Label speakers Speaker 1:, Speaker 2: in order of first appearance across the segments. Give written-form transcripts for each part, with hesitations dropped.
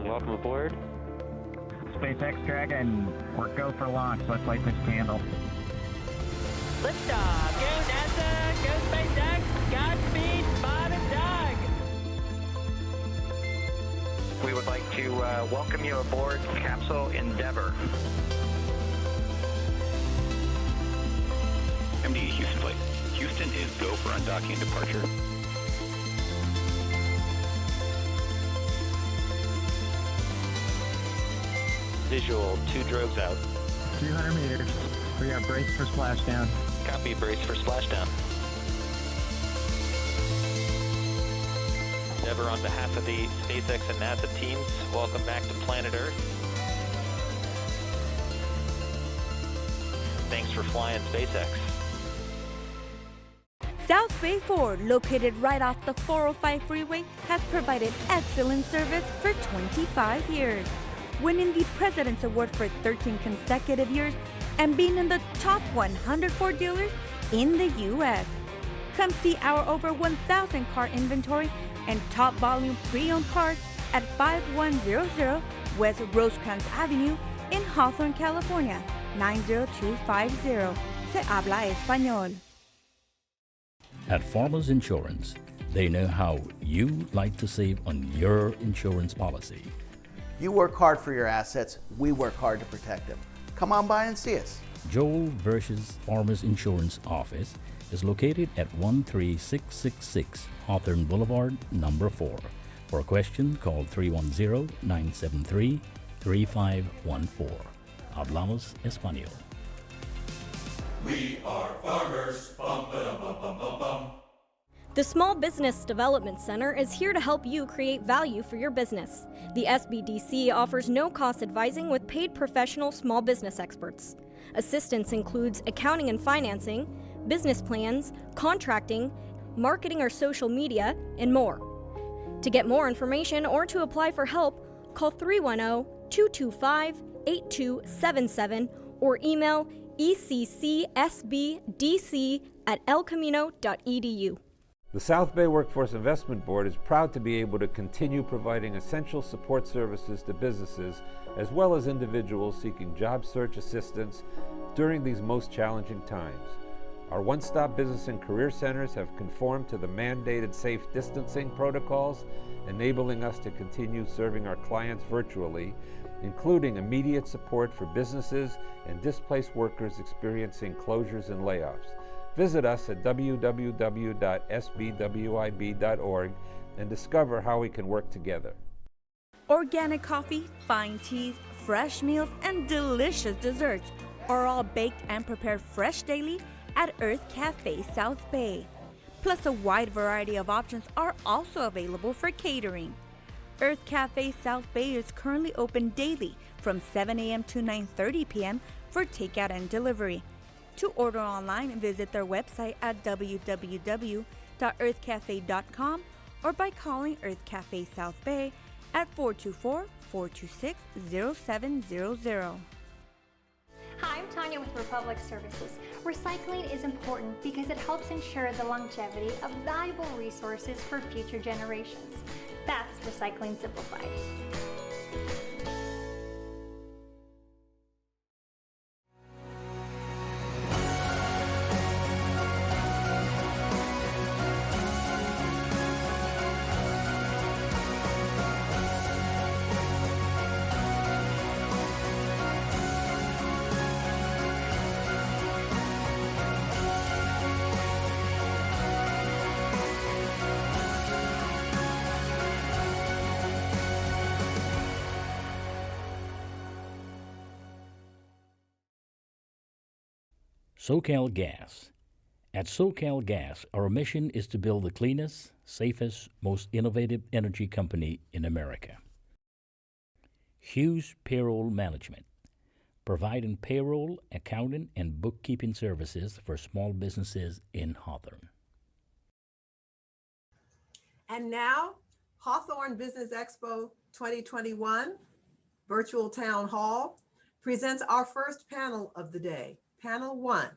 Speaker 1: welcome aboard.
Speaker 2: SpaceX Dragon, we're go for launch. Let's light this candle.
Speaker 3: Liftoff. Go NASA. Go SpaceX. Godspeed, Bob and Doug.
Speaker 4: We would like to welcome you aboard Capsule Endeavour.
Speaker 5: MD Houston flight. Houston is go for undocking and departure.
Speaker 1: Visual, 2 drogues out.
Speaker 2: 200 meters. We are braced for splashdown.
Speaker 1: Copy, brace for splashdown. Endeavour, on behalf of the SpaceX and NASA teams, welcome back to planet Earth. Thanks for flying SpaceX.
Speaker 6: South Bay Ford, located right off the 405 freeway, has provided excellent service for 25 years, winning the President's Award for 13 consecutive years and being in the top 100 Ford dealers in the U.S. Come see our over 1,000 car inventory and top volume pre-owned cars at 5100 West Rosecrans Avenue in Hawthorne, California, 90250. Se habla español.
Speaker 7: At Farmers Insurance, they know how you like to save on your insurance policy.
Speaker 8: You work hard for your assets, we work hard to protect them. Come on by and see us.
Speaker 7: Joel Versh's Farmers Insurance office is located at 13666 Hawthorne Boulevard, number 4. For a question, call 310-973-3514. Hablamos Español.
Speaker 9: We are farmers. Bum, ba-dum, bum, bum, bum, bum.
Speaker 10: The Small Business Development Center is here to help you create value for your business. The SBDC offers no-cost advising with paid professional small business experts. Assistance includes accounting and financing, business plans, contracting, marketing or social media, and more. To get more information or to apply for help, call 310-225-8277 or email ECCSBDC@elcamino.edu.
Speaker 11: The South Bay Workforce Investment Board is proud to be able to continue providing essential support services to businesses as well as individuals seeking job search assistance during these most challenging times. Our one-stop business and career centers have conformed to the mandated safe distancing protocols, enabling us to continue serving our clients virtually, including immediate support for businesses and displaced workers experiencing closures and layoffs. Visit us at www.sbwib.org and discover how we can work together.
Speaker 6: Organic coffee, fine teas, fresh meals, and delicious desserts are all baked and prepared fresh daily at Earth Cafe South Bay. Plus, a wide variety of options are also available for catering. Earth Cafe South Bay is currently open daily from 7 a.m. to 9:30 p.m. for takeout and delivery. To order online, visit their website at www.earthcafe.com or by calling Earth Cafe South Bay at 424-426-0700.
Speaker 12: Hi, I'm Tanya with Republic Services. Recycling is important because it helps ensure the longevity of valuable resources for future generations. That's Recycling Simplified.
Speaker 7: SoCal Gas. At SoCal Gas, our mission is to build the cleanest, safest, most innovative energy company in America. Hughes Payroll Management, providing payroll, accounting, and bookkeeping services for small businesses in Hawthorne.
Speaker 13: And now, Hawthorne Business Expo 2021 Virtual Town Hall presents our first panel of the day, Panel 1,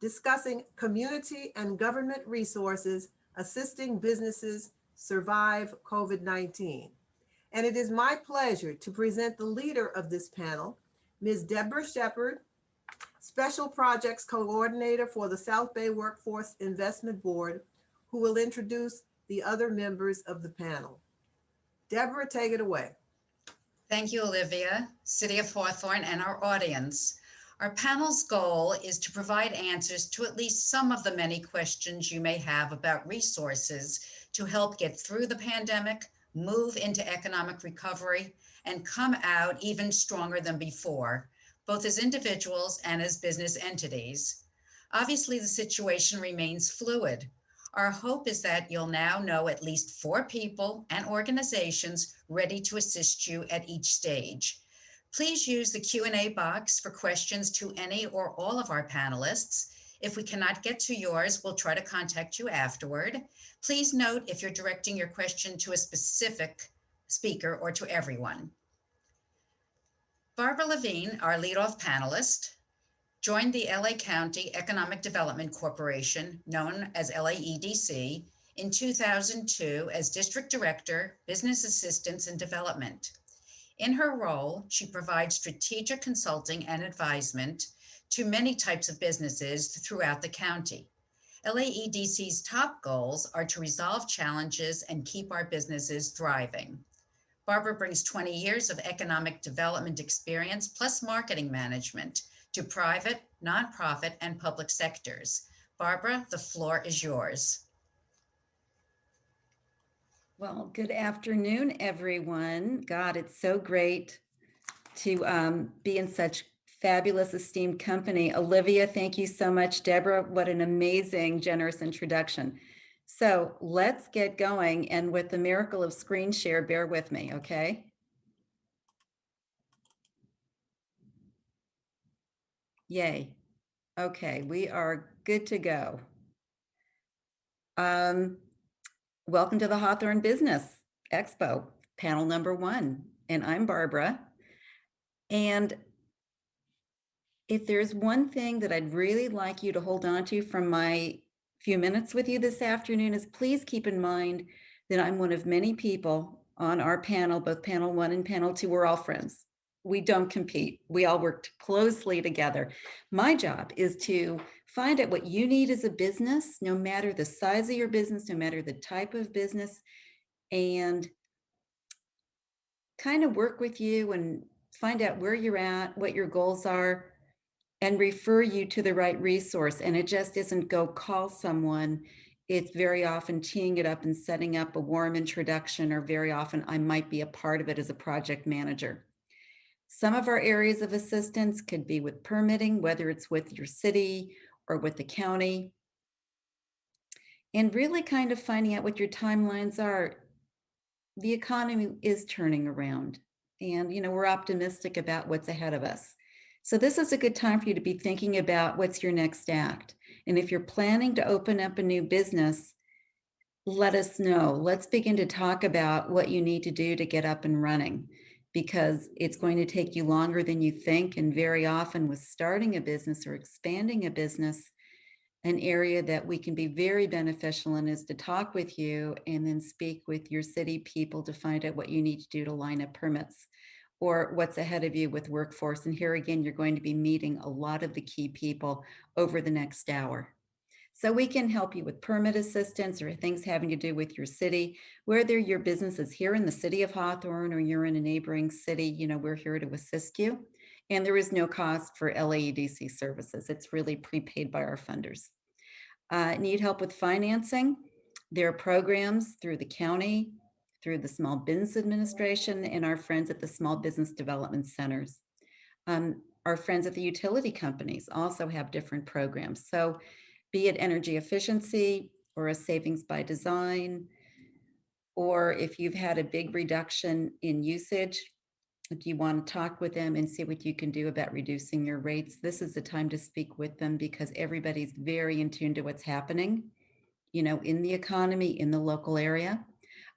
Speaker 13: discussing community and government resources assisting businesses survive COVID-19. And it is my pleasure to present the leader of this panel, Ms. Deborah Shepard, Special Projects Coordinator for the South Bay Workforce Investment Board, who will introduce the other members of the panel. Deborah, take it away.
Speaker 14: Thank you, Olivia, City of Hawthorne, and our audience. Our panel's goal is to provide answers to at least some of the many questions you may have about resources to help get through the pandemic, move into economic recovery, and come out even stronger than before, both as individuals and as business entities. Obviously, the situation remains fluid. Our hope is that you'll now know at least 4 people and organizations ready to assist you at each stage. Please use the Q&A box for questions to any or all of our panelists. If we cannot get to yours, we'll try to contact you afterward. Please note if you're directing your question to a specific speaker or to everyone. Barbara Levine, our leadoff panelist, joined the LA County Economic Development Corporation, known as LAEDC, in 2002 as District Director, Business Assistance and Development. In her role, she provides strategic consulting and advisement to many types of businesses throughout the county. LAEDC's top goals are to resolve challenges and keep our businesses thriving. Barbara brings 20 years of economic development experience plus marketing management to private, nonprofit, and public sectors. Barbara, the floor is yours.
Speaker 15: Well, good afternoon, everyone. God, it's so great to be in such fabulous, esteemed company. Olivia, thank you so much. Deborah, what an amazing, generous introduction. So let's get going. And with the miracle of screen share, bear with me, okay? Yay. Okay, we are good to go. Welcome to the Hawthorne Business Expo, panel number 1. And I'm Barbara. And if there's one thing that I'd really like you to hold on to from my few minutes with you this afternoon is please keep in mind that I'm one of many people on our panel, both panel 1 and panel 2, we're all friends. We don't compete. We all worked closely together. My job is to find out what you need as a business, no matter the size of your business, no matter the type of business, and kind of work with you and find out where you're at, what your goals are, and refer you to the right resource. And it just isn't go call someone. It's very often teeing it up and setting up a warm introduction, or very often I might be a part of it as a project manager. Some of our areas of assistance could be with permitting, whether it's with your city or with the county, and really kind of finding out what your timelines are. The economy is turning around, and we're optimistic about what's ahead of us. So this is a good time for you to be thinking about what's your next act. And if you're planning to open up a new business, let us know. Let's begin to talk about what you need to do to get up and running, because it's going to take you longer than you think. And very often with starting a business or expanding a business, an area that we can be very beneficial in is to talk with you and then speak with your city people to find out what you need to do to line up permits or what's ahead of you with workforce. And here again, you're going to be meeting a lot of the key people over the next hour. So we can help you with permit assistance or things having to do with your city, whether your business is here in the city of Hawthorne or you're in a neighboring city, we're here to assist you. And there is no cost for LAEDC services. It's really prepaid by our funders. Need help with financing? There are programs through the county, through the Small Business Administration, and our friends at the Small Business Development Centers. Our friends at the utility companies also have different programs. So be it energy efficiency or a savings by design, or if you've had a big reduction in usage, if you want to talk with them and see what you can do about reducing your rates, this is the time to speak with them, because everybody's very in tune to what's happening, in the economy, in the local area.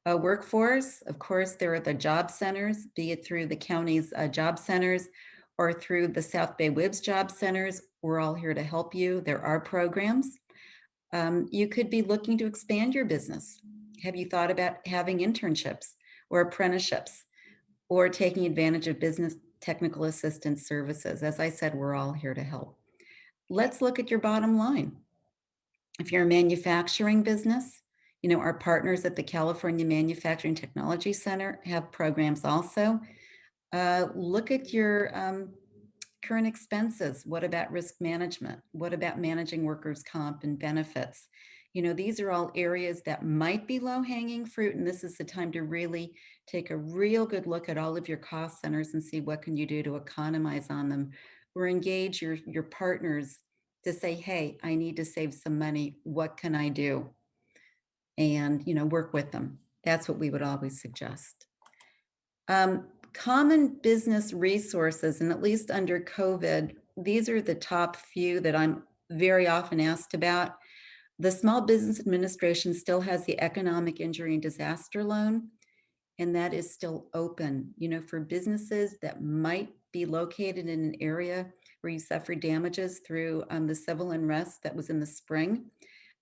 Speaker 15: Workforce, of course, there are the job centers, be it through the county's job centers or through the South Bay WIBS job centers. We're all here to help you. There are programs. You could be looking to expand your business. Have you thought about having internships or apprenticeships? or taking advantage of business technical assistance services. As I said, we're all here to help. Let's look at your bottom line. If you're a manufacturing business, our partners at the California Manufacturing Technology Center have programs also. Look at your current expenses. What about risk management? What about managing workers' comp and benefits? These are all areas that might be low-hanging fruit, and this is the time to really take a real good look at all of your cost centers and see what can you do to economize on them, or engage your partners to say, hey, I need to save some money. What can I do? And, work with them. That's what we would always suggest. Common business resources, and at least under COVID, these are the top few that I'm very often asked about. The Small Business Administration still has the Economic Injury and Disaster Loan, and that is still open, for businesses that might be located in an area where you suffered damages through the civil unrest that was in the spring.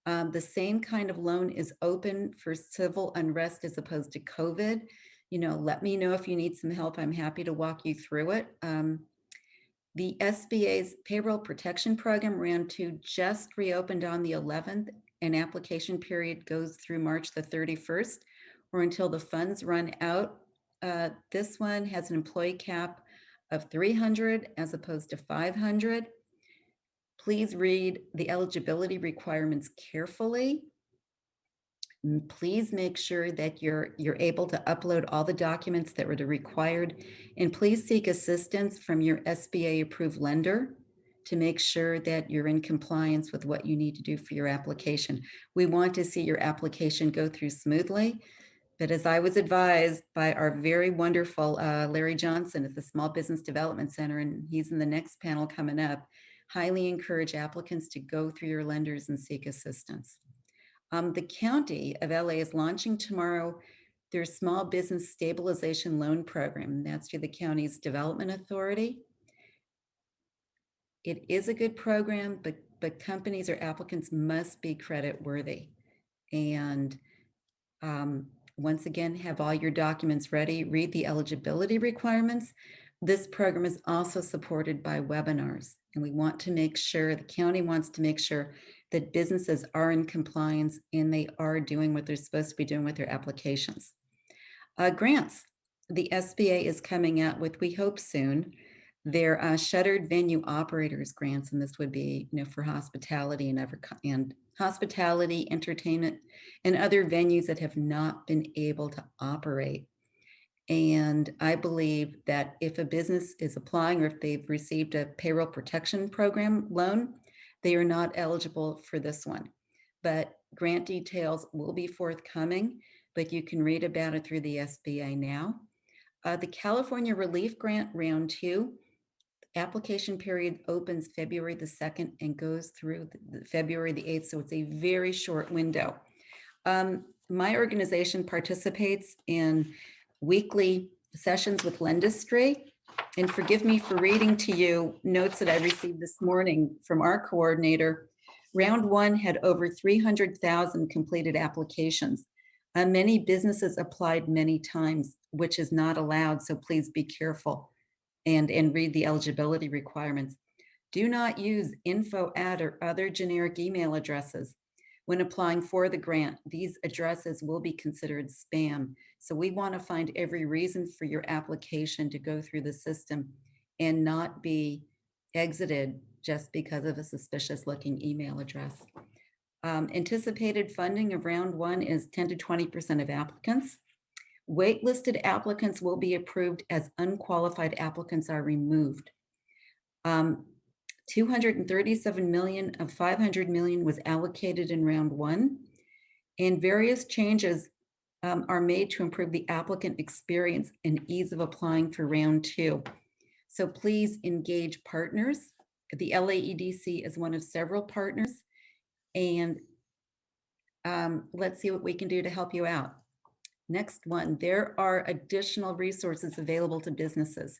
Speaker 15: The same kind of loan is open for civil unrest as opposed to COVID. Let me know if you need some help. I'm happy to walk you through it. The SBA's Payroll Protection Program, Round 2, just reopened on the 11th, and application period goes through March the 31st, or until the funds run out. This one has an employee cap of 300 as opposed to 500. Please read the eligibility requirements carefully. Please make sure that you're able to upload all the documents that were required, and please seek assistance from your SBA approved lender to make sure that you're in compliance with what you need to do for your application. We want to see your application go through smoothly, but as I was advised by our very wonderful Larry Johnson at the Small Business Development Center, and he's in the next panel coming up, highly encourage applicants to go through your lenders and seek assistance. The County of LA is launching tomorrow their Small Business Stabilization Loan Program. That's through the county's Development Authority. It is a good program, but companies or applicants must be credit worthy. And once again, have all your documents ready, read the eligibility requirements. This program is also supported by webinars, and we want to make sure, the county wants to make sure that businesses are in compliance and they are doing what they're supposed to be doing with their applications. Grants. The SBA is coming out with, we hope soon, their shuttered venue operators grants, and this would be, for hospitality and hospitality, entertainment, and other venues that have not been able to operate. And I believe that if a business is applying, or if they've received a payroll protection program loan, they are not eligible for this one. But grant details will be forthcoming, but you can read about it through the SBA now. The California Relief Grant Round 2, application period opens February the 2nd and goes through February the 8th, so it's a very short window. My organization participates in weekly sessions with Lendistry, and forgive me for reading to you notes that I received this morning from our coordinator. Round 1 had over 300,000 completed applications. Many businesses applied many times, which is not allowed, so please be careful and read the eligibility requirements. Do not use info@ or other generic email addresses. When applying for the grant, these addresses will be considered spam. So we want to find every reason for your application to go through the system and not be exited just because of a suspicious looking email address. Anticipated funding of round 1 is 10 to 20% of applicants. Waitlisted applicants will be approved as unqualified applicants are removed. 237 million of 500 million was allocated in round 1, and various changes are made to improve the applicant experience and ease of applying for round 2. So please engage partners. The LAEDC is one of several partners, and let's see what we can do to help you out. Next one, there are additional resources available to businesses.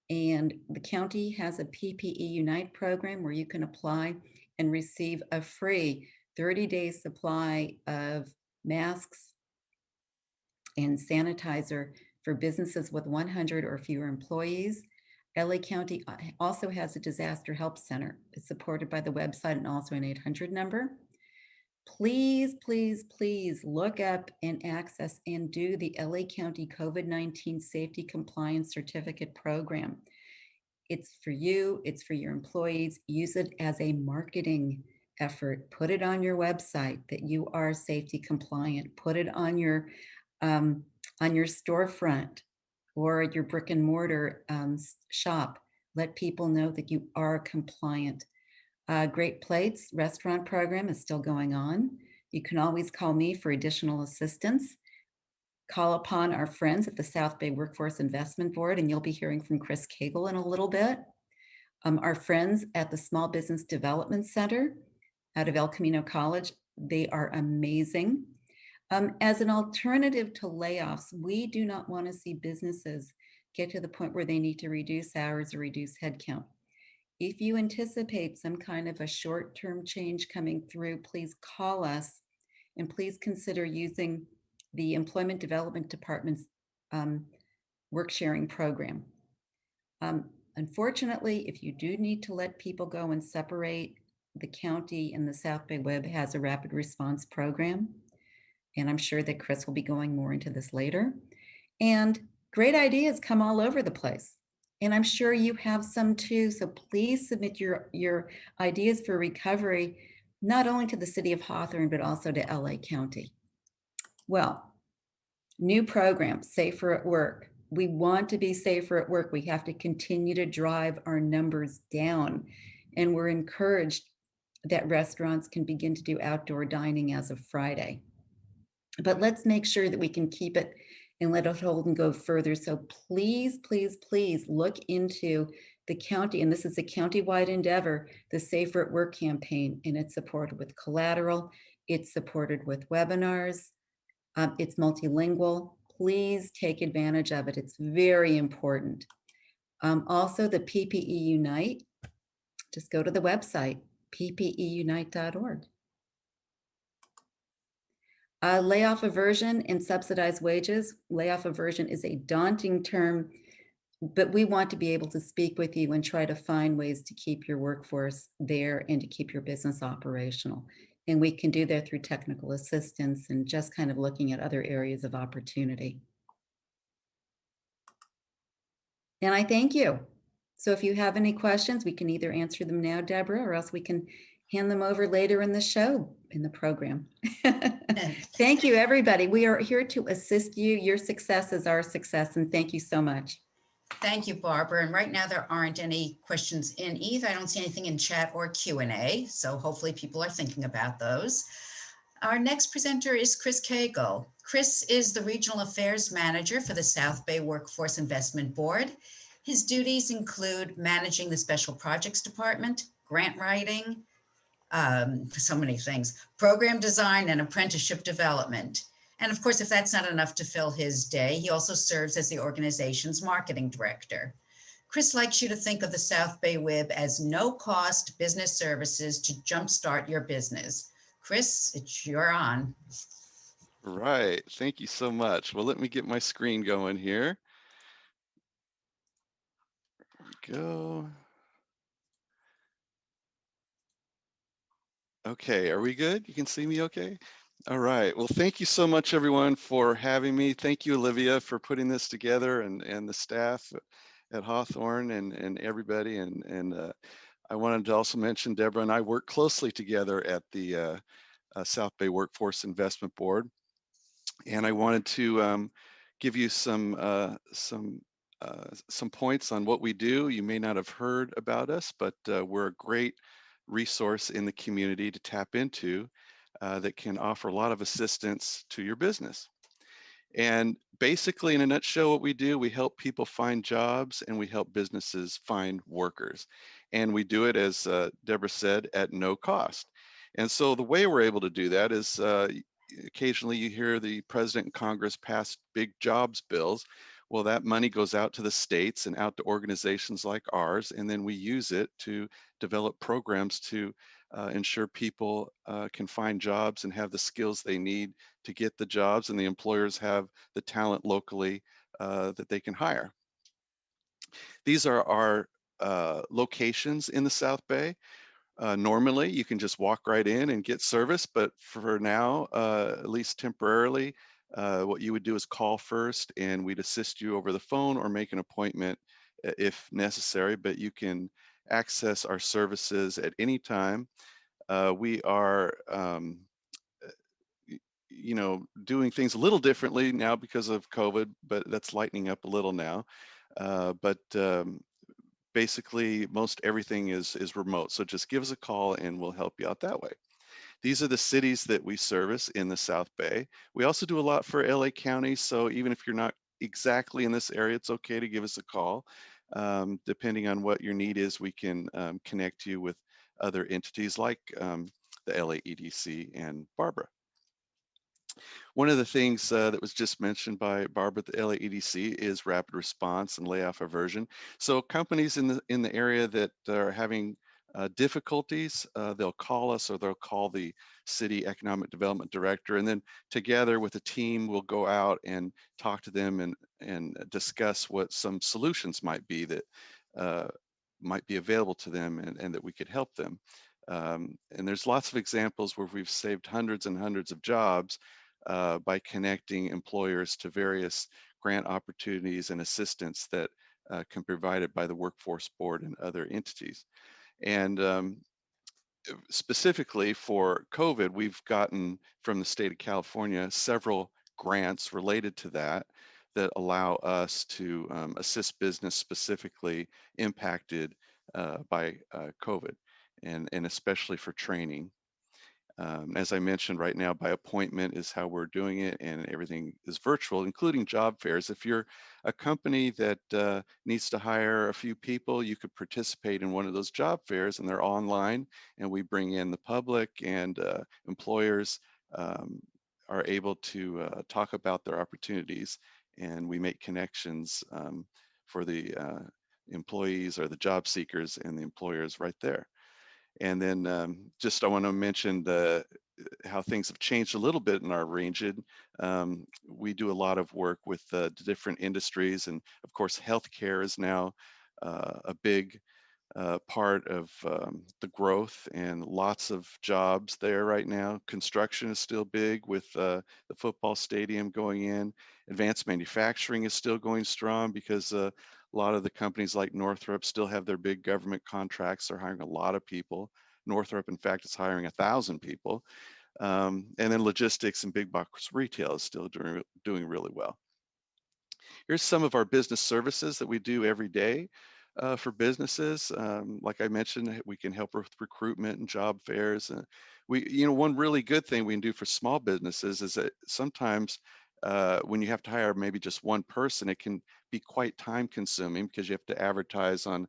Speaker 15: And the county has a PPE Unite program where you can apply and receive a free 30-day supply of masks and sanitizer for businesses with 100 or fewer employees. LA County also has a disaster help center. It's supported by the website and also an 800 number. Please, please, please look up and access and do the LA County COVID-19 Safety Compliance Certificate Program. It's for you, it's for your employees. Use it as a marketing effort. Put it on your website that you are safety compliant. Put it on your storefront or your brick and mortar shop. Let people know that you are compliant. Great Plates restaurant program is still going on. You can always call me for additional assistance. Call upon our friends at the South Bay Workforce Investment Board, and you'll be hearing from Chris Cagle in a little bit. Our friends at the Small Business Development Center out of El Camino College, they are amazing. As an alternative to layoffs, we do not want to see businesses get to the point where they need to reduce hours or reduce headcount. If you anticipate some kind of a short-term change coming through, please call us and please consider using the Employment Development Department's work sharing program. Unfortunately, if you do need to let people go and separate, the county and the South Bay Web has a rapid response program. And I'm sure that Chris will be going more into this later. And great ideas come all over the place. And I'm sure you have some too. So please submit your ideas for recovery, not only to the city of Hawthorne, but also to LA County. Well, new program, Safer at Work. We want to be safer at work. We have to continue to drive our numbers down. And we're encouraged that restaurants can begin to do outdoor dining as of Friday. But let's make sure that we can keep it and let it hold and go further. So please, please, please look into the county, and this is a county-wide endeavor, the Safer at Work campaign, and it's supported with collateral, it's supported with webinars, it's multilingual. Please take advantage of it. It's very important. Also, the PPE Unite, just go to the website, ppeunite.org. Layoff aversion and subsidized wages. Layoff aversion is a daunting term, but we want to be able to speak with you and try to find ways to keep your workforce there and to keep your business operational. And we can do that through technical assistance and just kind of looking at other areas of opportunity. And I thank you. So if you have any questions, we can either answer them now, Deborah, or else we can hand them over later in the show, in the program. Thank you, everybody. We are here to assist you. Your success is our success, and thank you so much.
Speaker 14: Thank you, Barbara. And right now there aren't any questions in either. I don't see anything in chat or Q&A, so hopefully people are thinking about those. Our next presenter is Chris Cagle. Chris is the Regional Affairs Manager for the South Bay Workforce Investment Board. His duties include managing the Special Projects Department, grant writing, so many things, program design and apprenticeship development. And of course, if that's not enough to fill his day, he also serves as the organization's marketing director. Chris likes you to think of the South Bay Web as no-cost business services to jumpstart your business. Chris, you're on.
Speaker 16: Right. Thank you so much. Well, let me get my screen going here. There we go. Okay, are we good? You can see me okay? All right. Well, thank you so much, everyone, for having me. Thank you, Olivia, for putting this together, and the staff at Hawthorne and everybody. And I wanted to also mention Deborah and I work closely together at the South Bay Workforce Investment Board. And I wanted to give you some points on what we do. You may not have heard about us, but we're a great resource in the community to tap into that can offer a lot of assistance to your business. And basically, in a nutshell, what we do, we help people find jobs and we help businesses find workers. And we do it, as Deborah said, at no cost. And so the way we're able to do that is occasionally you hear the President and Congress pass big jobs bills. Well, that money goes out to the states and out to organizations like ours, and then we use it to develop programs to ensure people can find jobs and have the skills they need to get the jobs, and the employers have the talent locally that they can hire. These are our locations in the South Bay. Normally, you can just walk right in and get service, but for now, at least temporarily, what you would do is call first and we'd assist you over the phone or make an appointment if necessary, but you can access our services at any time. We are, doing things a little differently now because of COVID, but that's lightening up a little now. But basically, most everything is remote. So just give us a call and we'll help you out that way. These are the cities that we service in the South Bay. We also do a lot for LA County. So even if you're not exactly in this area, it's okay to give us a call. Depending on what your need is, we can connect you with other entities like the LA EDC and Barbara. One of the things that was just mentioned by Barbara at the LA EDC is rapid response and layoff aversion. So companies in the area that are having difficulties, they'll call us or they'll call the city economic development director, and then together with a team, we'll go out and talk to them and discuss what some solutions might be that might be available to them and that we could help them. And there's lots of examples where we've saved hundreds and hundreds of jobs by connecting employers to various grant opportunities and assistance that can be provided by the Workforce Board and other entities. And specifically for COVID, we've gotten from the state of California several grants related to that that allow us to assist business specifically impacted by COVID and especially for training. As I mentioned, right now by appointment is how we're doing it, and everything is virtual, including job fairs. If you're a company that needs to hire a few people, you could participate in one of those job fairs, and they're online, and we bring in the public, and employers are able to talk about their opportunities, and we make connections for the employees or the job seekers and the employers right there. And then just I want to mention how things have changed a little bit in our region. We do a lot of work with different industries, and of course, healthcare is now a big part of the growth, and lots of jobs there right now. Construction is still big with the football stadium going in. Advanced manufacturing is still going strong because a lot of the companies like Northrop still have their big government contracts. They're hiring a lot of people. Northrop, in fact, is hiring 1,000 people. And then logistics and big box retail is still doing really well. Here's some of our business services that we do every day for businesses. Like I mentioned, we can help with recruitment and job fairs. One really good thing we can do for small businesses is that sometimes when you have to hire maybe just one person, it can be quite time consuming because you have to advertise on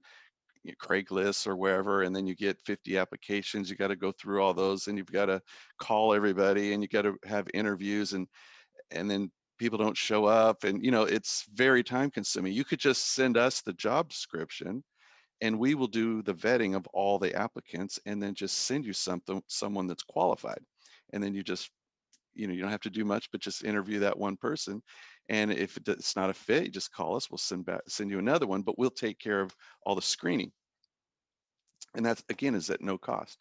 Speaker 16: Craigslist or wherever, and then you get 50 applications. You got to go through all those, and you've got to call everybody, and you got to have interviews, and then people don't show up, and it's very time consuming. You could just send us the job description, and we will do the vetting of all the applicants, and then just send you someone that's qualified, and then you just you don't have to do much but just interview that one person, and if it's not a fit, you just call us. We'll send you another one, but we'll take care of all the screening, and that's again is at no cost.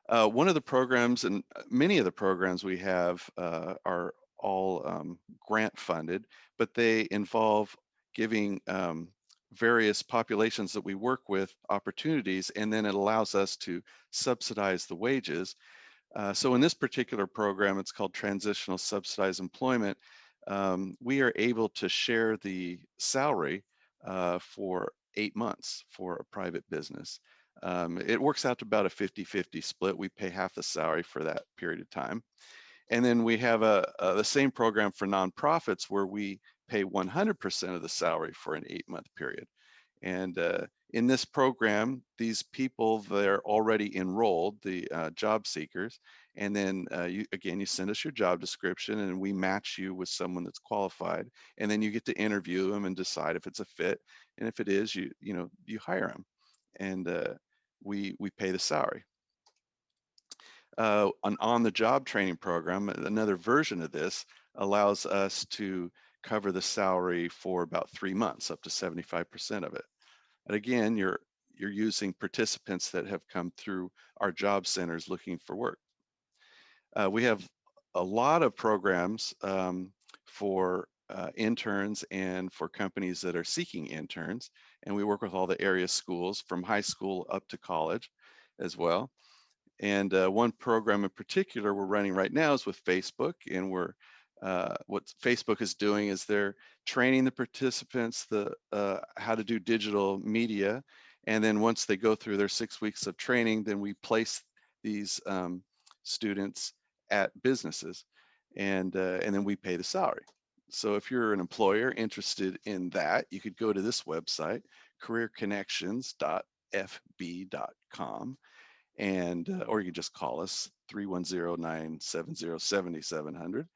Speaker 16: One of the programs, and many of the programs we have are all grant funded, but they involve giving various populations that we work with opportunities, and then it allows us to subsidize the wages. So in this particular program, it's called Transitional Subsidized Employment. We are able to share the salary for 8 months for a private business. It works out to about a 50-50 split. We pay half the salary for that period of time. And then we have the same program for nonprofits where we pay 100% of the salary for an 8-month period. And in this program, these people, they're already enrolled, the job seekers. And then you send us your job description, and we match you with someone that's qualified. And then you get to interview them and decide if it's a fit. And if it is, you hire them, and we pay the salary. An on-the-job training program, another version of this, allows us to cover the salary for about 3 months, up to 75% of it. And again, you're using participants that have come through our job centers looking for work. We have a lot of programs for interns and for companies that are seeking interns. And we work with all the area schools from high school up to college as well. And one program in particular we're running right now is with Facebook, and what Facebook is doing is they're training the participants how to do digital media, and then once they go through their 6 weeks of training, then we place these students at businesses, and then we pay the salary. So if you're an employer interested in that, you could go to this website, careerconnections.fb.com. And or you can just call us 310-970-7700.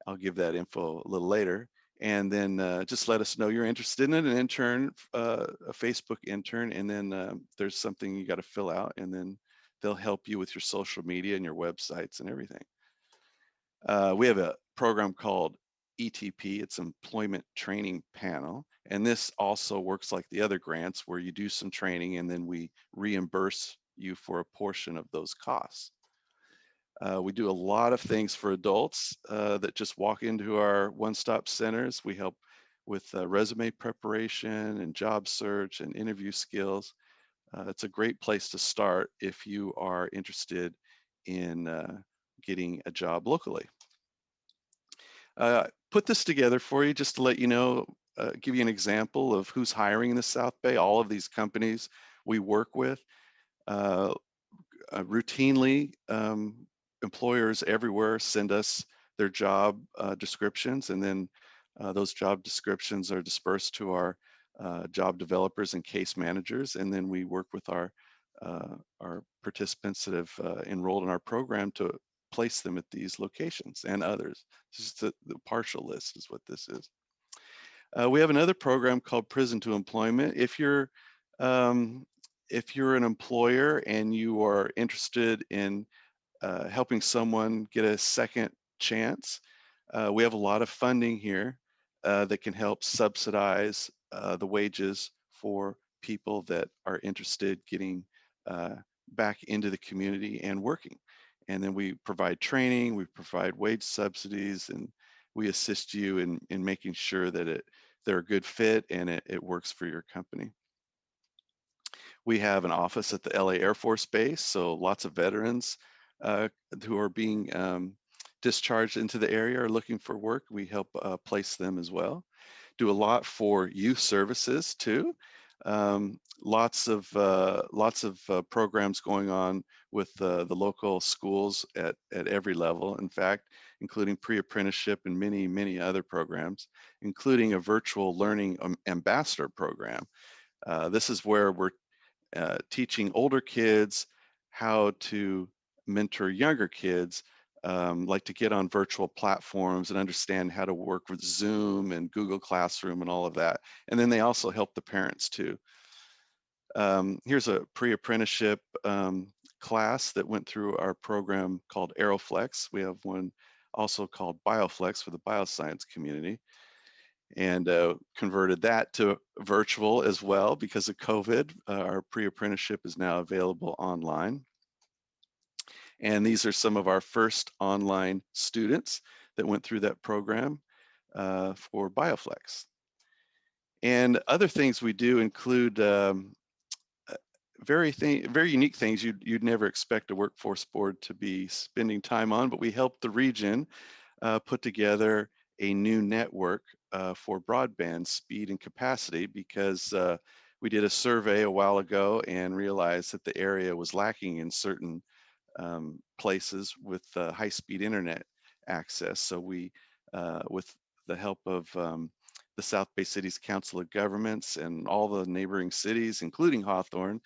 Speaker 16: I'll give that info a little later, and then just let us know you're interested in an intern, a Facebook intern, and then there's something you got to fill out, and then they'll help you with your social media and your websites and everything. We have a program called ETP, it's Employment Training Panel, and this also works like the other grants where you do some training and then we reimburse you for a portion of those costs. We do a lot of things for adults that just walk into our one-stop centers. We help with resume preparation and job search and interview skills. It's a great place to start if you are interested in getting a job locally. Put this together for you just to let you know, give you an example of who's hiring in the South Bay. All of these companies we work with. Routinely, employers everywhere send us their job descriptions, and then those job descriptions are dispersed to our job developers and case managers, and then we work with our participants that have enrolled in our program to place them at these locations and others. Just the partial list is what this is. We have another program called Prison to Employment. If you're an employer and you are interested in helping someone get a second chance, we have a lot of funding here that can help subsidize the wages for people that are interested getting back into the community and working. And then we provide training, we provide wage subsidies, and we assist you in making sure that they're a good fit and it works for your company. We have an office at the LA Air Force Base, so lots of veterans who are being discharged into the area are looking for work. We help place them as well. Do a lot for youth services too. Lots of programs going on with the local schools at every level, in fact, including pre-apprenticeship and many other programs, including a virtual learning ambassador program. This is where we're teaching older kids how to mentor younger kids, like to get on virtual platforms and understand how to work with Zoom and Google Classroom and all of that. And then they also help the parents too. Here's a pre-apprenticeship class that went through our program called Aeroflex. We have one also called BioFlex for the bioscience community, and converted that to virtual as well because of COVID. Our pre-apprenticeship is now available online. And these are some of our first online students that went through that program for BioFlex. And other things we do include very unique things you'd never expect a workforce board to be spending time on, but we helped the region put together a new network for broadband speed and capacity because we did a survey a while ago and realized that the area was lacking in certain places with high-speed internet access. So we, with the help of the South Bay Cities Council of Governments and all the neighboring cities, including Hawthorne,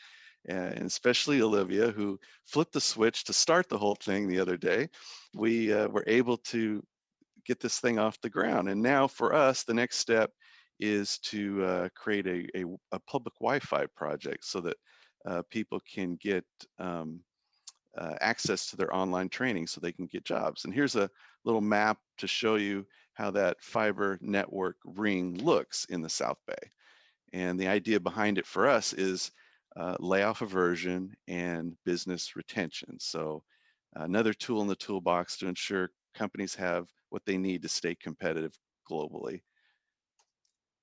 Speaker 16: and especially Olivia, who flipped the switch to start the whole thing the other day, we were able to get this thing off the ground. And now for us, the next step is to create a public Wi-Fi project so that people can get access to their online training so they can get jobs. And here's a little map to show you how that fiber network ring looks in the South Bay. And the idea behind it for us is layoff aversion and business retention. So another tool in the toolbox to ensure companies have what they need to stay competitive globally.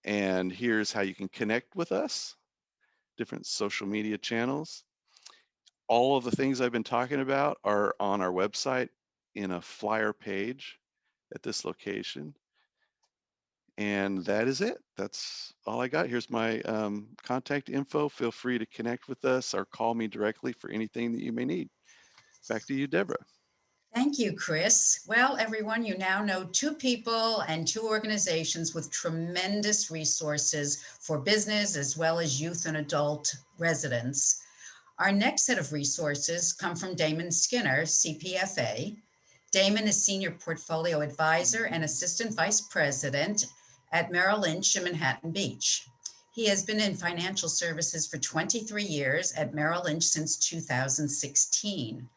Speaker 16: And here's how you can connect with us, different social media channels. All of the things I've been talking about are on our website in a flyer page at this location. And that is it. That's all I got. Here's my contact info. Feel free to connect with us or call me directly for anything that you may need. Back to you, Deborah.
Speaker 14: Thank you, Chris. Well, everyone, you now know 2 people and 2 organizations with tremendous resources for business as well as youth and adult residents. Our next set of resources come from Damon Skinner, CPFA. Damon is Senior Portfolio Advisor and Assistant Vice President at Merrill Lynch in Manhattan Beach. He has been in financial services for 23 years at Merrill Lynch since 2016.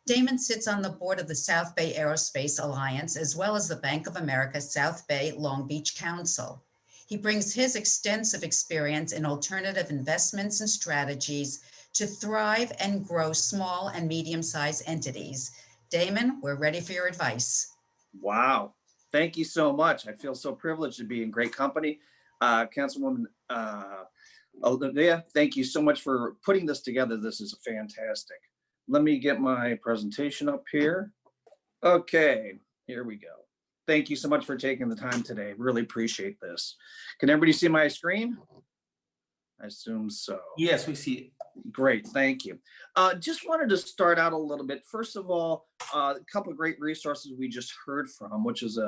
Speaker 14: Damon sits on the board of the South Bay Aerospace Alliance, as well as the Bank of America South Bay Long Beach Council. He brings his extensive experience in alternative investments and strategies to thrive and grow small and medium-sized entities. Damon, we're ready for your advice.
Speaker 17: Wow. Thank you so much. I feel so privileged to be in great company. Councilwoman Olivia, thank you so much for putting this together. This is fantastic. Let me get my presentation up here. Okay, here we go. Thank you so much for taking the time today. Really appreciate this. Can everybody see my screen? I assume so.
Speaker 18: Yes, we see it.
Speaker 17: Great, thank you. Just wanted to start out a little bit. First of all, a couple of great resources we just heard from, which is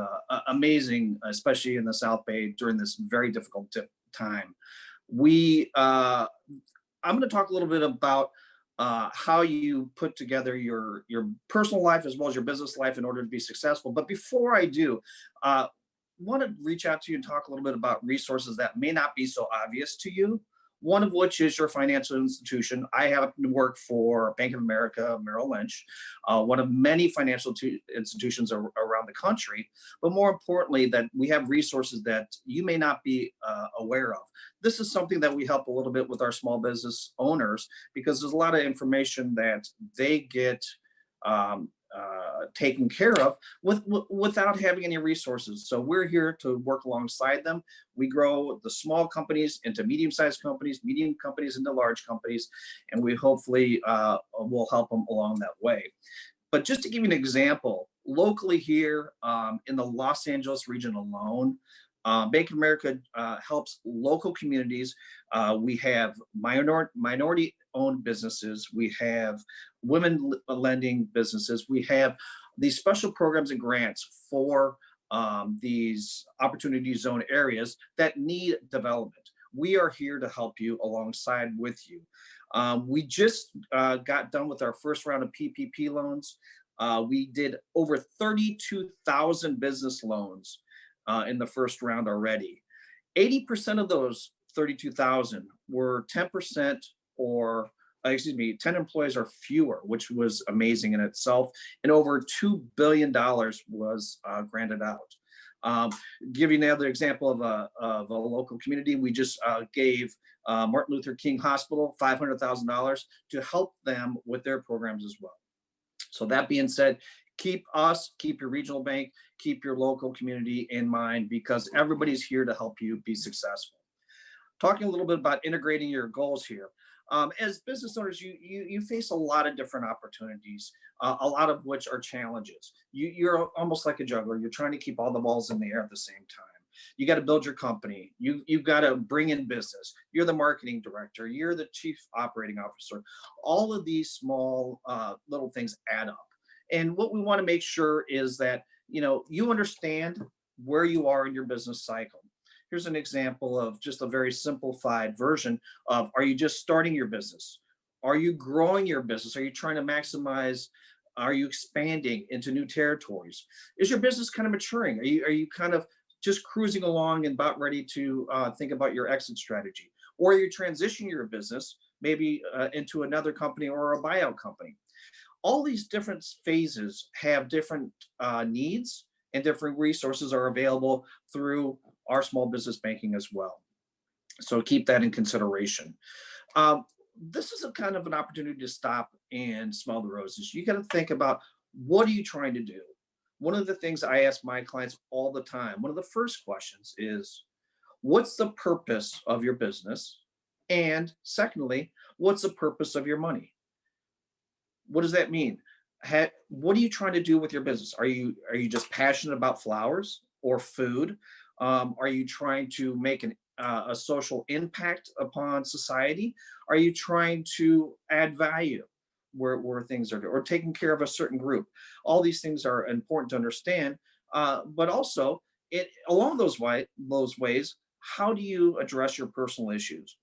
Speaker 17: amazing, especially in the South Bay during this very difficult time. I'm going to talk a little bit about how you put together your personal life as well as your business life in order to be successful. But before I do, want to reach out to you and talk a little bit about resources that may not be so obvious to you. One of which is your financial institution. I happen to work for Bank of America, Merrill Lynch, one of many financial institutions around the country. But more importantly, that we have resources that you may not be aware of. This is something that we help a little bit with our small business owners, because there's a lot of information that they get taken care of without having any resources. So we're here to work alongside them. We grow the small companies into medium-sized companies, medium companies into large companies, and we hopefully will help them along that way. But just to give you an example, locally here in the Los Angeles region alone, Bank of America helps local communities. We have minority-owned businesses. We have women lending businesses. We have these special programs and grants for these opportunity zone areas that need development. We are here to help you alongside with you. We just got done with our first round of PPP loans. We did over 32,000 business loans in the first round already. 80% of those 32,000 were 10% or 10 employees or fewer, which was amazing in itself. And over $2 billion was granted out. Give you another example of a local community. We just gave Martin Luther King Hospital $500,000 to help them with their programs as well. So that being said, keep your regional bank, keep your local community in mind, because everybody's here to help you be successful. Talking a little bit about integrating your goals here. As business owners, you face a lot of different opportunities, a lot of which are challenges. You're almost like a juggler. You're trying to keep all the balls in the air at the same time. You got to build your company. You've got to bring in business. You're the marketing director. You're the chief operating officer. All of these small little things add up. And what we want to make sure is that you understand where you are in your business cycle. Here's an example of just a very simplified version of, are you just starting your business? Are you growing your business? Are you trying to maximize? Are you expanding into new territories? Is your business kind of maturing? Are you kind of just cruising along and about ready to think about your exit strategy? Or are you transitioning your business maybe into another company or a buyout company? all these different phases have different needs, and different resources are available through our small business banking as well. So keep that in consideration. This is a kind of an opportunity to stop and smell the roses. You got to think about, what are you trying to do? One of the things I ask my clients all the time, one of the first questions is, what's the purpose of your business? And secondly, what's the purpose of your money? What does that mean? What are you trying to do with your business? Are you just passionate about flowers or food? Are you trying to make a social impact upon society? Are you trying to add value where things are, or taking care of a certain group? All these things are important to understand, but also along those ways, how do you address your personal issues?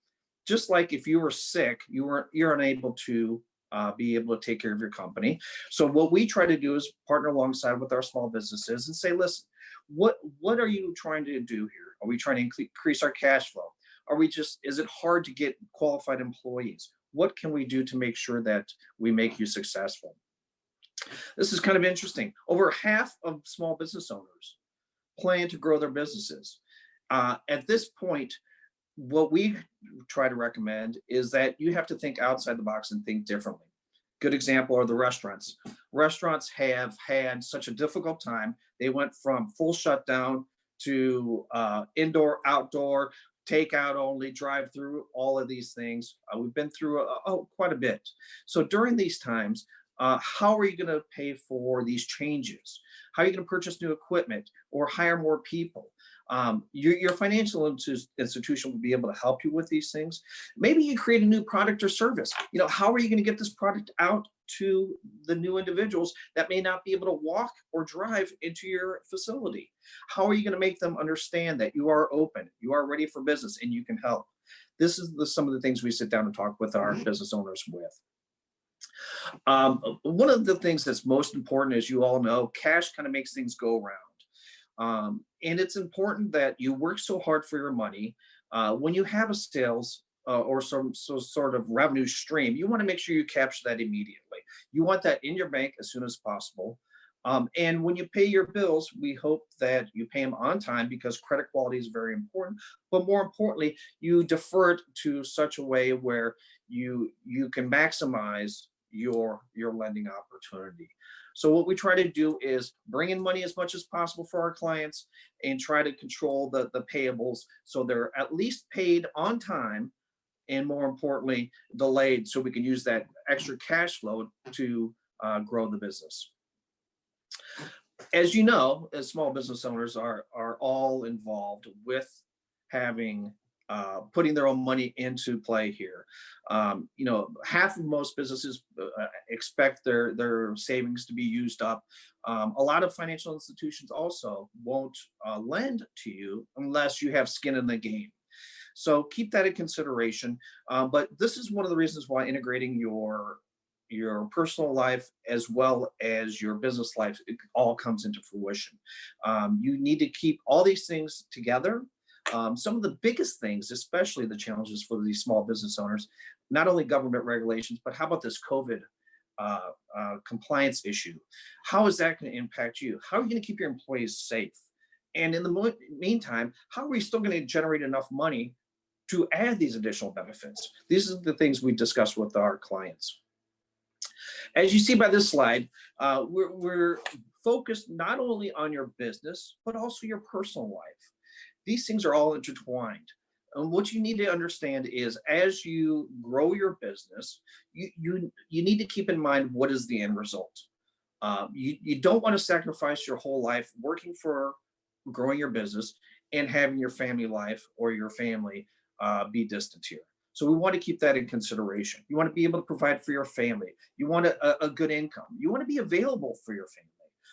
Speaker 17: Just like if you were sick, you're unable to be able to take care of your company. So what we try to do is partner alongside with our small businesses and say, listen, what are you trying to do here? Are we trying to increase our cash flow? Is it hard to get qualified employees? What can we do to make sure that we make you successful? This is kind of interesting. Over half of small business owners plan to grow their businesses. At this point, what we try to recommend is that you have to think outside the box and think differently. Good example are the restaurants. Restaurants have had such a difficult time. They went from full shutdown to indoor, outdoor, takeout only, drive through, all of these things. We've been through quite a bit. So during these times, how are you going to pay for these changes? How are you going to purchase new equipment or hire more people? Your financial institution will be able to help you with these things. Maybe you create a new product or service. How are you going to get this product out to the new individuals that may not be able to walk or drive into your facility? How are you going to make them understand that you are open, you are ready for business, and you can help? This is some of the things we sit down and talk with our business owners with. One of the things that's most important, as you all know, cash kind of makes things go around. And it's important that you work so hard for your money. When you have a sales or some sort of revenue stream, you want to make sure you capture that immediately. You want that in your bank as soon as possible. And when you pay your bills, we hope that you pay them on time, because credit quality is very important. But more importantly, you defer it to such a way where you can maximize your lending opportunity. So what we try to do is bring in money as much as possible for our clients and try to control the payables so they're at least paid on time, and more importantly, delayed, so we can use that extra cash flow to grow the business. As you know, as small business owners are all involved with having putting their own money into play here. Half of most businesses expect their savings to be used up. A lot of financial institutions also won't lend to you unless you have skin in the game. So keep that in consideration. But this is one of the reasons why integrating your personal life as well as your business life, it all comes into fruition. You need to keep all these things together. Some of the biggest things, especially the challenges for these small business owners, not only government regulations, but how about this COVID compliance issue? How is that going to impact you? How are you going to keep your employees safe? And in the meantime, how are we still going to generate enough money to add these additional benefits? These are the things we discuss with our clients. As you see by this slide, we're focused not only on your business, but also your personal life. These things are all intertwined. And what you need to understand is, as you grow your business, you need to keep in mind, what is the end result. You don't want to sacrifice your whole life working for growing your business and having your family life or your family be distant here. So we want to keep that in consideration. You want to be able to provide for your family. You want a good income. You want to be available for your family.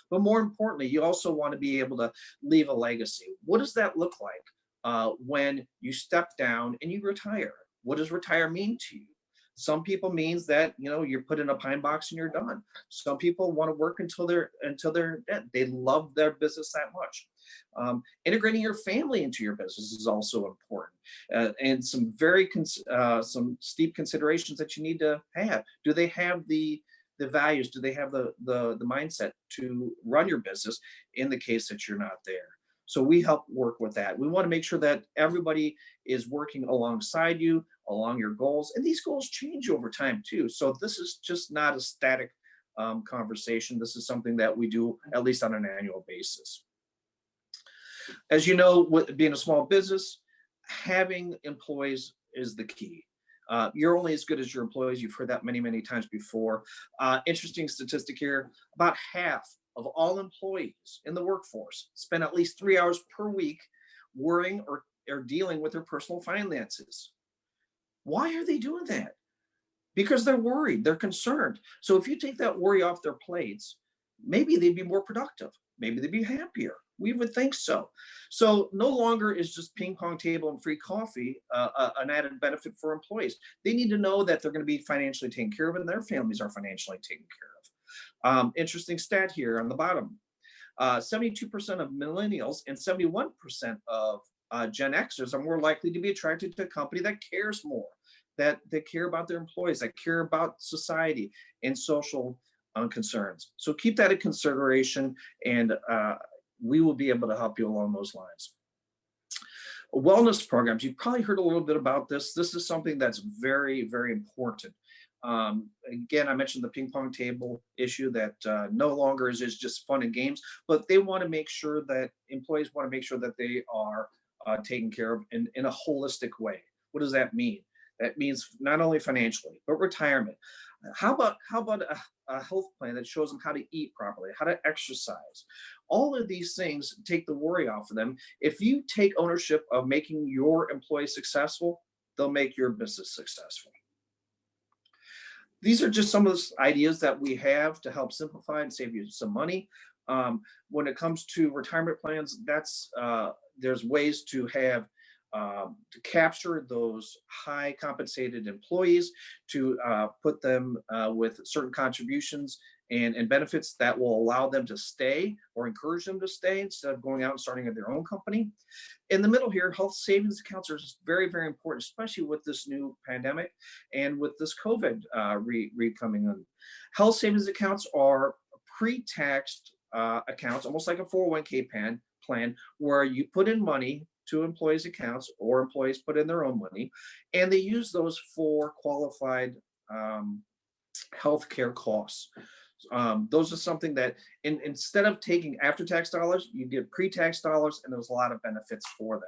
Speaker 17: But more importantly, you also want to be able to leave a legacy. What does that look like when you step down and you retire? What does retire mean to you? Some people means that, you're put in a pine box and you're done. Some people want to work until they're dead. They love their business that much. Integrating your family into your business is also important, and some very some steep considerations that you need to have. Do they have the the values? Do they have the mindset to run your business in the case that you're not there? So we help work with that. We want to make sure that everybody is working alongside you, along your goals. And these goals change over time too. So this is just not a static conversation. This is something that we do at least on an annual basis. As you know, with being a small business, having employees is the key. You're only as good as your employees. You've heard that many, many times before. Interesting statistic here, about half of all employees in the workforce spend at least 3 hours per week worrying or dealing with their personal finances. Why are they doing that? Because they're worried, they're concerned. So if you take that worry off their plates, maybe they'd be more productive. Maybe they'd be happier. We would think so. So no longer is just ping pong table and free coffee an added benefit for employees. They need to know that they're going to be financially taken care of and their families are financially taken care of. Interesting stat here on the bottom. 72% of millennials and 71% of Gen Xers are more likely to be attracted to a company that cares more, that care about their employees, that care about society and social concerns. So keep that in consideration, and we will be able to help you along those lines. Wellness programs, you've probably heard a little bit about this. This is something that's very, very important. Again, I mentioned the ping pong table issue that no longer is just fun and games, but they want to make sure that employees want to make sure that they are taken care of in a holistic way. What does that mean? That means not only financially, but retirement. How about a health plan that shows them how to eat properly, how to exercise? All of these things take the worry off of them. If you take ownership of making your employees successful, they'll make your business successful. These are just some of the ideas that we have to help simplify and save you some money. When it comes to retirement plans, there's ways to have to capture those high compensated employees, to put them with certain contributions and benefits that will allow them to stay or encourage them to stay instead of going out and starting their own company. In the middle here, health savings accounts are very, very important, especially with this new pandemic and with this COVID coming in. Health savings accounts are pre-taxed accounts, almost like a 401k plan, where you put in money to employees' accounts or employees put in their own money, and they use those for qualified healthcare costs. Those are something that instead of taking after-tax dollars, you get pre-tax dollars, and there's a lot of benefits for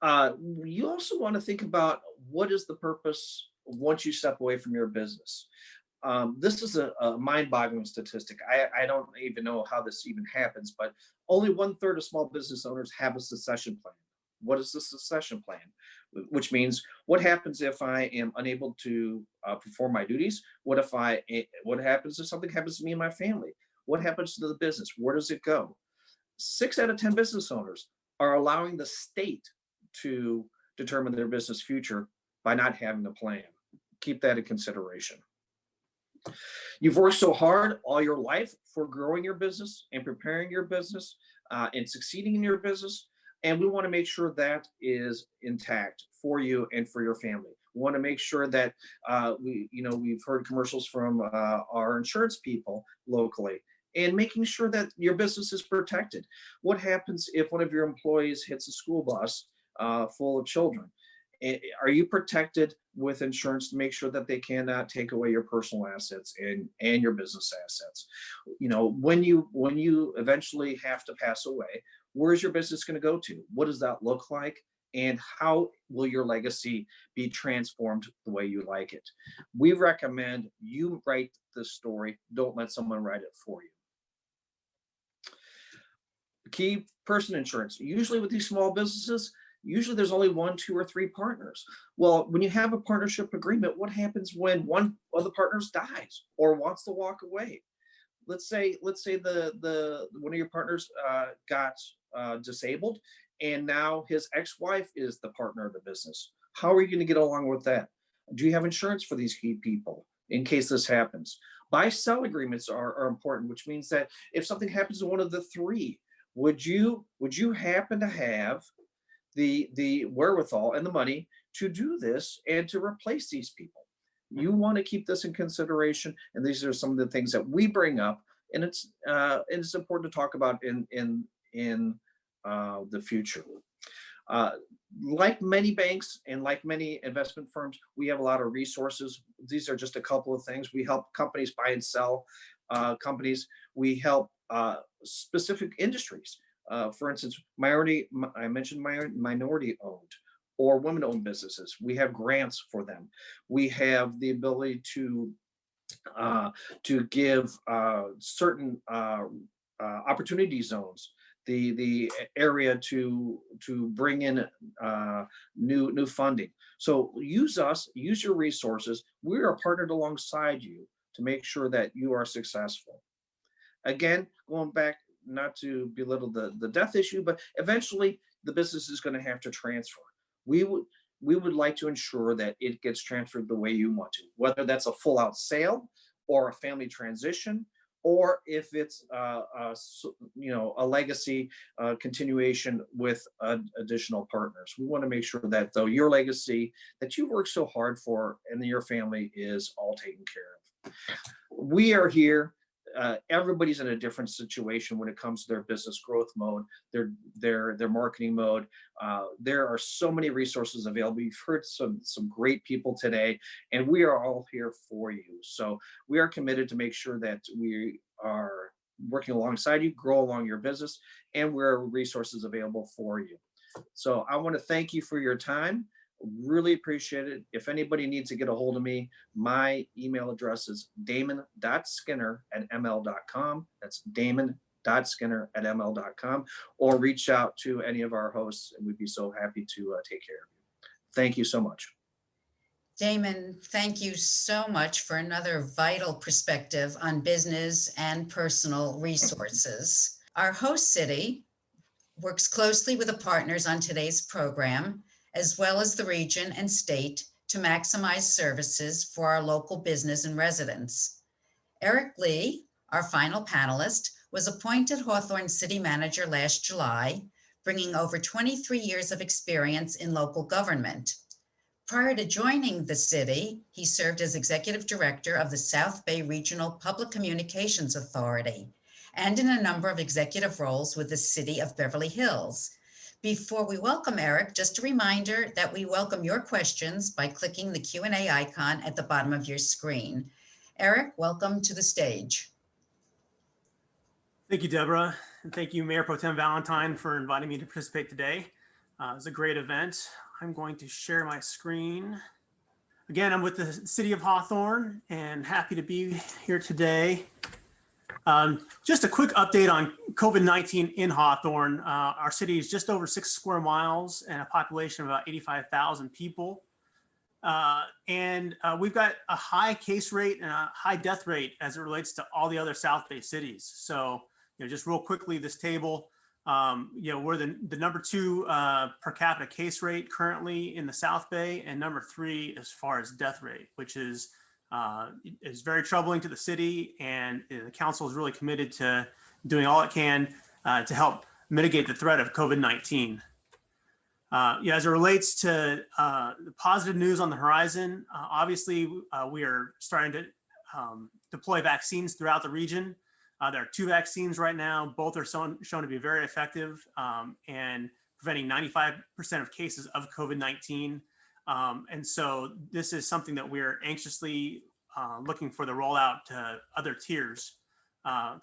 Speaker 17: that. You also want to think about what is the purpose once you step away from your business. This is a mind-boggling statistic. I don't even know how this even happens, but only 1/3 of small business owners have a succession plan. What is the succession plan? Which means, what happens if I am unable to perform my duties? What happens if something happens to me and my family? What happens to the business? Where does it go? 6 out of 10 business owners are allowing the state to determine their business future by not having a plan. Keep that in consideration. You've worked so hard all your life for growing your business and preparing your business and succeeding in your business. And we want to make sure that is intact for you and for your family. We want to make sure that we've heard commercials from our insurance people locally, and making sure that your business is protected. What happens if one of your employees hits a school bus full of children? Are you protected with insurance to make sure that they cannot take away your personal assets and your business assets? When you eventually have to pass away, where's your business going to go to? What does that look like? And how will your legacy be transformed the way you like it? We recommend you write the story. Don't let someone write it for you. Key person insurance. Usually with these small businesses, there's only 1, 2, or 3 partners. Well, when you have a partnership agreement, what happens when one of the partners dies or wants to walk away? Let's say the one of your partners got disabled, and now his ex-wife is the partner of the business. How are you going to get along with that? Do you have insurance for these key people in case this happens? Buy-sell agreements are important, which means that if something happens to one of the 3, would you happen to have the wherewithal and the money to do this and to replace these people? you want to keep this in consideration. And these are some of the things that we bring up, and it's important to talk about in the future. Like many banks and like many investment firms, we have a lot of resources. These are just a couple of things. We help companies buy and sell companies. We help specific industries. For instance, I mentioned minority owned or women owned businesses. We have grants for them. We have the ability to give certain opportunity zones, the area to bring in new funding. So use us, use your resources. We are partnered alongside you to make sure that you are successful. Again, going back, not to belittle the death issue, but eventually the business is going to have to transfer. We would like to ensure that it gets transferred the way you want to, whether that's a full out sale or a family transition, or if it's a legacy continuation with additional partners. We want to make sure that though your legacy that you worked so hard for and your family is all taken care of. We are here. Everybody's in a different situation when it comes to their business growth mode, their marketing mode. There are so many resources available. You've heard some great people today, and we are all here for you. So we are committed to make sure that we are working alongside you, grow along your business, and we're resources available for you. So I want to thank you for your time. Really appreciate it. If anybody needs to get a hold of me, my email address is damon.skinner@ml.com. That's damon.skinner@ml.com, or reach out to any of our hosts, and we'd be so happy to take care of you. Thank you so much.
Speaker 14: Damon, thank you so much for another vital perspective on business and personal resources. Our host city works closely with the partners on today's program, as well as the region and state, to maximize services for our local business and residents. Eric Lee, our final panelist, was appointed Hawthorne City Manager last July, bringing over 23 years of experience in local government. Prior to joining the city, he served as Executive Director of the South Bay Regional Public Communications Authority and in a number of executive roles with the City of Beverly Hills. Before we welcome Eric, just a reminder that we welcome your questions by clicking the Q&A icon at the bottom of your screen. Eric, welcome to the stage.
Speaker 18: Thank you, Deborah. And thank you, Mayor Pro Tem Valentine, for inviting me to participate today. It was a great event. I'm going to share my screen. Again, I'm with the City of Hawthorne and happy to be here today. Just a quick update on COVID-19 in Hawthorne. Our city is just over 6 square miles and a population of about 85,000 people. And we've got a high case rate and a high death rate as it relates to all the other South Bay cities. So, just real quickly, this table, we're the number 2 per capita case rate currently in the South Bay, and number 3 as far as death rate, which is very troubling to the city, and the council is really committed to doing all it can to help mitigate the threat of COVID-19. As it relates to the positive news on the horizon, obviously we are starting to deploy vaccines throughout the region. There are 2 vaccines right now. Both are shown to be very effective and preventing 95% of cases of COVID-19. And so this is something that we're anxiously looking for the rollout to other tiers.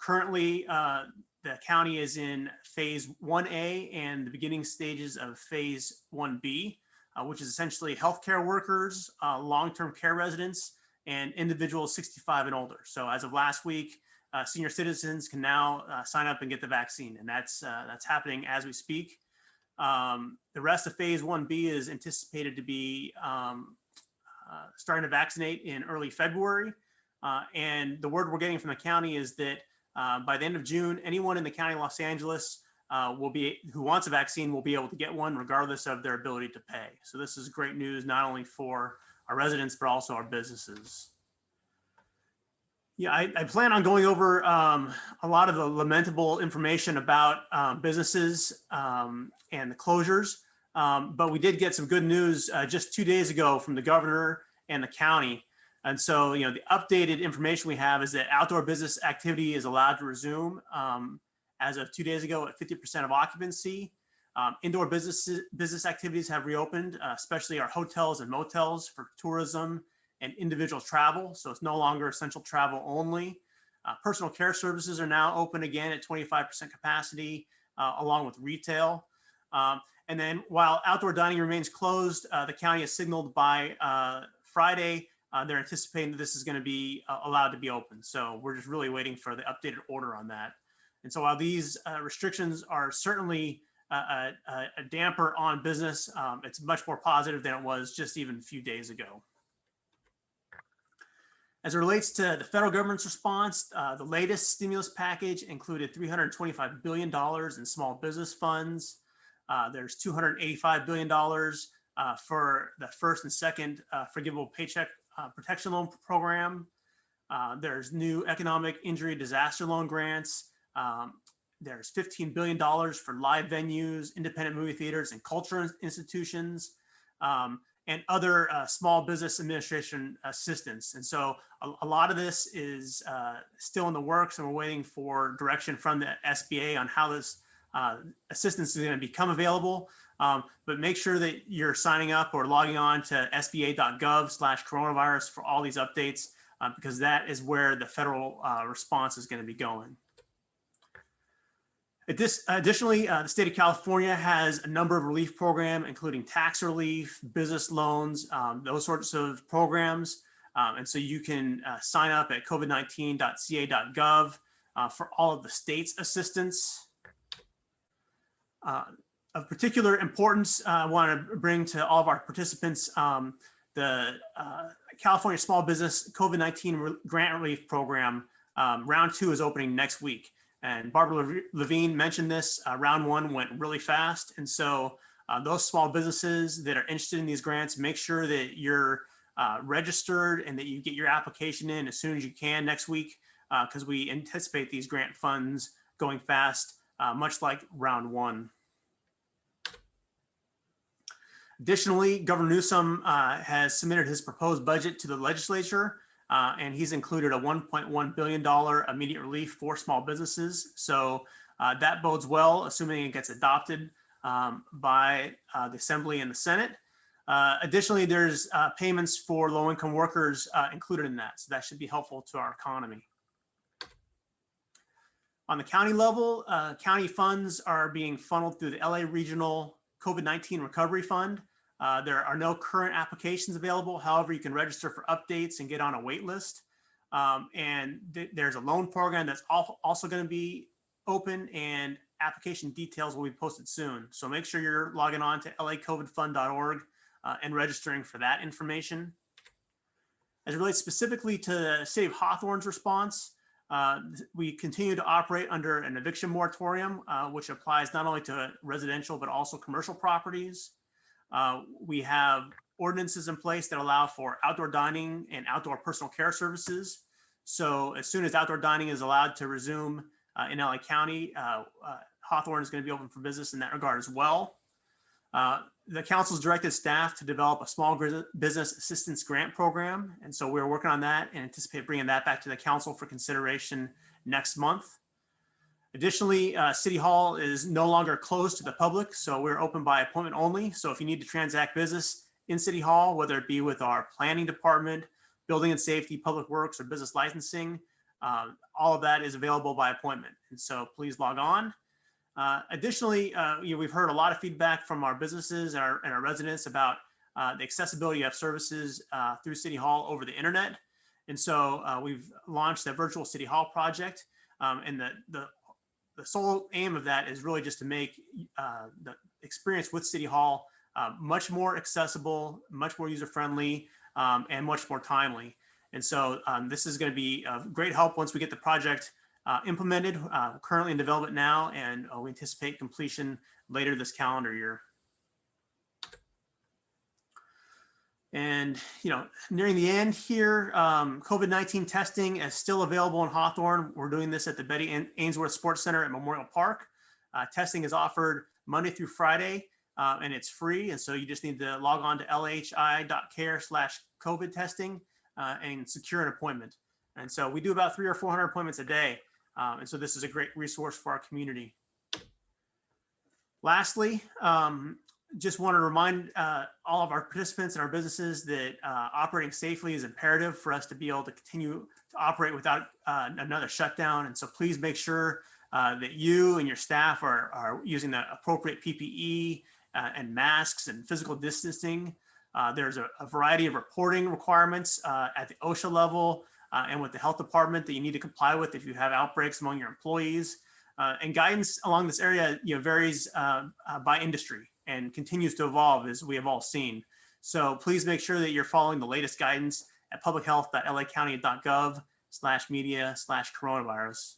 Speaker 18: Currently, the county is in phase 1A and the beginning stages of phase 1B, which is essentially healthcare workers, long-term care residents, and individuals 65 and older. So as of last week, senior citizens can now sign up and get the vaccine, and that's happening as we speak. The rest of phase 1B is anticipated to be starting to vaccinate in early February. And the word we're getting from the county is that by the end of June, anyone in the county of Los Angeles who wants a vaccine will be able to get one regardless of their ability to pay. So this is great news, not only for our residents, but also our businesses. Yeah, I plan on going over a lot of the lamentable information about businesses and the closures, but we did get some good news just 2 days ago from the governor and the county. And so, the updated information we have is that outdoor business activity is allowed to resume as of 2 days ago at 50% of occupancy. Indoor business activities have reopened, especially our hotels and motels for tourism and individual travel. So it's no longer essential travel only. Personal care services are now open again at 25% capacity, along with retail. And then while outdoor dining remains closed, the county has signaled by Friday, they're anticipating that this is going to be allowed to be open. So we're just really waiting for the updated order on that. And so while these restrictions are certainly a damper on business, it's much more positive than it was just even a few days ago. As it relates to the federal government's response, the latest stimulus package included $325 billion in small business funds. There's $285 billion for the first and second forgivable paycheck protection loan program. There's new economic injury disaster loan grants. There's $15 billion for live venues, independent movie theaters, and cultural institutions, and other small business administration assistance. And so a lot of this is still in the works, and we're waiting for direction from the SBA on how this assistance is going to become available. But make sure that you're signing up or logging on to sba.gov/coronavirus for all these updates, because that is where the federal response is going to be going. Additionally, the state of California has a number of relief programs, including tax relief, business loans, those sorts of programs. And so you can sign up at covid19.ca.gov for all of the state's assistance. Of particular importance, I want to bring to all of our participants the California Small Business COVID-19 Grant Relief Program. Round 2 is opening next week. And Barbara Levine mentioned this, round 1 went really fast. And so those small businesses that are interested in these grants, make sure that you're registered and that you get your application in as soon as you can next week, because we anticipate these grant funds going fast, much like round 1. Additionally, Governor Newsom has submitted his proposed budget to the legislature. And he's included a $1.1 billion immediate relief for small businesses. So that bodes well, assuming it gets adopted by the Assembly and the Senate. Additionally, there's payments for low-income workers included in that. So that should be helpful to our economy. On the county level, county funds are being funneled through the LA Regional COVID-19 Recovery Fund. There are no current applications available. However, you can register for updates and get on a wait list. And there's a loan program that's also going to be open, and application details will be posted soon. So make sure you're logging on to lacovidfund.org and registering for that information. As it relates specifically to the City of Hawthorne's response, we continue to operate under an eviction moratorium, which applies not only to residential but also commercial properties. We have ordinances in place that allow for outdoor dining and outdoor personal care services. So as soon as outdoor dining is allowed to resume in LA County, Hawthorne is going to be open for business in that regard as well. The council's directed staff to develop a small business assistance grant program. And so we're working on that and anticipate bringing that back to the council for consideration next month. Additionally, City Hall is no longer closed to the public, so we're open by appointment only. So if you need to transact business in City Hall, whether it be with our planning department, building and safety, public works, or business licensing, all of that is available by appointment. And so please log on. Additionally, we've heard a lot of feedback from our businesses and our residents about the accessibility of services through City Hall over the internet. And so we've launched the virtual City Hall project, and the sole aim of that is really just to make the experience with City Hall much more accessible, much more user-friendly, and much more timely. And so this is going to be of great help once we get the project implemented, currently in development now, and we anticipate completion later this calendar year. And, nearing the end here, COVID-19 testing is still available in Hawthorne. We're doing this at the Betty Ainsworth Sports Center at Memorial Park. Testing is offered Monday through Friday, and it's free. And so you just need to log on to lhi.care/COVID testing and secure an appointment. And so we do about 300 or 400 appointments a day. And so this is a great resource for our community. Lastly, just want to remind all of our participants and our businesses that operating safely is imperative for us to be able to continue to operate without another shutdown. And so please make sure that you and your staff are using the appropriate PPE and masks and physical distancing. There's a variety of reporting requirements at the OSHA level and with the health department that you need to comply with if you have outbreaks among your employees. And guidance along this area varies by industry and continues to evolve, as we have all seen. So please make sure that you're following the latest guidance at publichealth.lacounty.gov/media/coronavirus.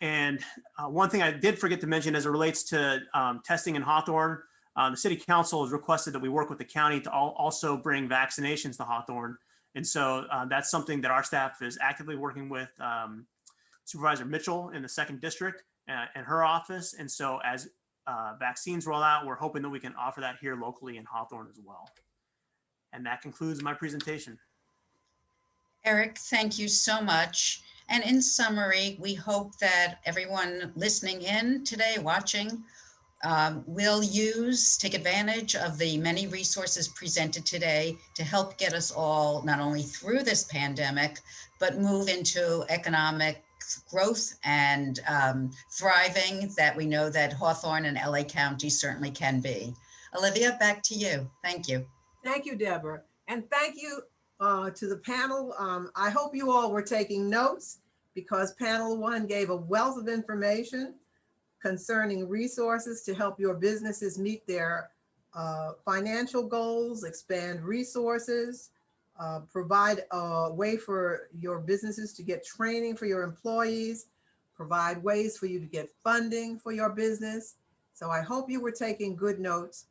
Speaker 18: And one thing I did forget to mention as it relates to testing in Hawthorne, the City Council has requested that we work with the county to also bring vaccinations to Hawthorne. And so that's something that our staff is actively working with Supervisor Mitchell in the 2nd District and her office. And so as vaccines roll out, we're hoping that we can offer that here locally in Hawthorne as well. And that concludes my presentation.
Speaker 14: Eric, thank you so much. And in summary, we hope that everyone listening in today, watching, will take advantage of the many resources presented today to help get us all not only through this pandemic, but move into economic growth and thriving that we know that Hawthorne and LA County certainly can be. Olivia, back to you. Thank you.
Speaker 13: Thank you, Deborah. And thank you to the panel. I hope you all were taking notes because panel 1 gave a wealth of information concerning resources to help your businesses meet their financial goals, expand resources, provide a way for your businesses to get training for your employees, provide ways for you to get funding for your business. So I hope you were taking good notes.